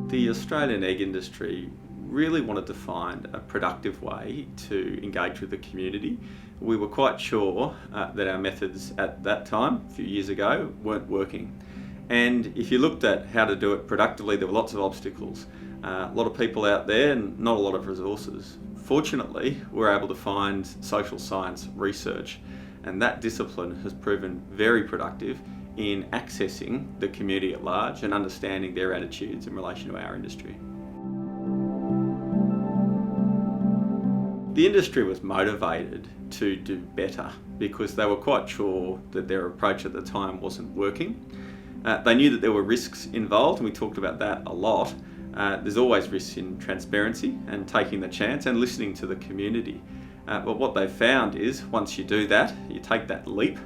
The Australian egg industry really wanted to find a productive way to engage with the community. We were quite sure that our methods at that time, a few years ago, weren't working. And if you looked at how to do it productively, there were lots of obstacles. A lot of people out there and not a lot of resources. Fortunately, we're able to find social science research, and that discipline has proven very productive in accessing the community at large and understanding their attitudes in relation to our industry. The industry was motivated to do better because they were quite sure that their approach at the time wasn't working. They knew that there were risks involved, and we talked about that a lot. There's always risks in transparency and taking the chance and listening to the community. But what they found is once you do that, you take that leap,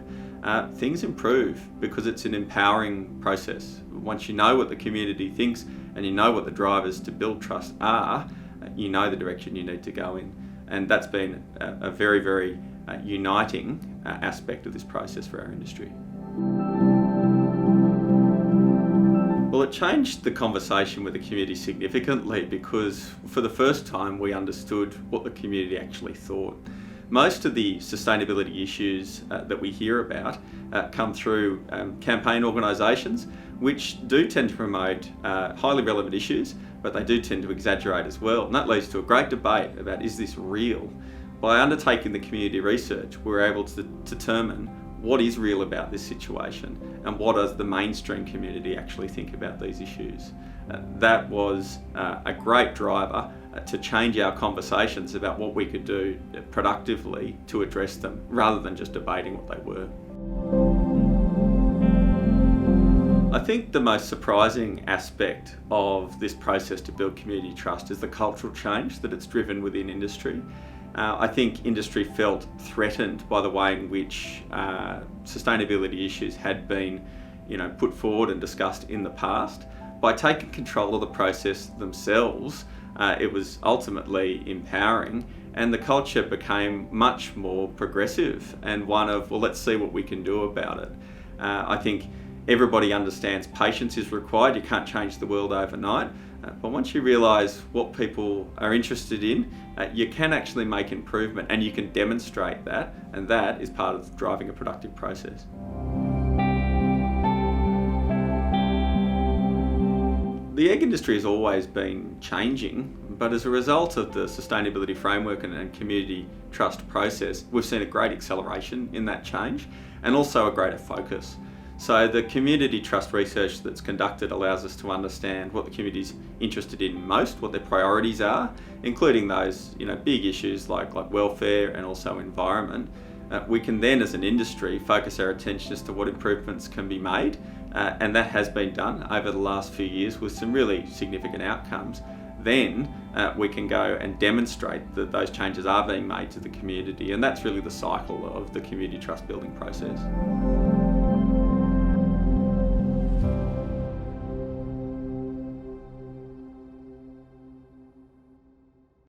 things improve because it's an empowering process. Once you know what the community thinks and you know what the drivers to build trust are, you know the direction you need to go in. And that's been a very, very uniting aspect of this process for our industry. Well, it changed the conversation with the community significantly because for the first time we understood what the community actually thought. Most of the sustainability issues that we hear about come through campaign organisations which do tend to promote highly relevant issues, but they do tend to exaggerate as well. And that leads to a great debate about, is this real? By undertaking the community research, we're able to determine what is real about this situation and what does the mainstream community actually think about these issues. That was a great driver to change our conversations about what we could do productively to address them, rather than just debating what they were. I think the most surprising aspect of this process to build community trust is the cultural change that it's driven within industry. I think industry felt threatened by the way in which sustainability issues had been, put forward and discussed in the past. By taking control of the process themselves, it was ultimately empowering, and the culture became much more progressive and one of, well, let's see what we can do about it. I think everybody understands patience is required. You can't change the world overnight. But once you realise what people are interested in, you can actually make improvement and you can demonstrate that, and that is part of driving a productive process. The egg industry has always been changing, but as a result of the sustainability framework and community trust process, we've seen a great acceleration in that change and also a greater focus. So the community trust research that's conducted allows us to understand what the community's interested in most, what their priorities are, including those big issues like welfare and also environment. We can then, as an industry, focus our attention as to what improvements can be made, and that has been done over the last few years with some really significant outcomes. Then we can go and demonstrate that those changes are being made to the community, and that's really the cycle of the community trust building process.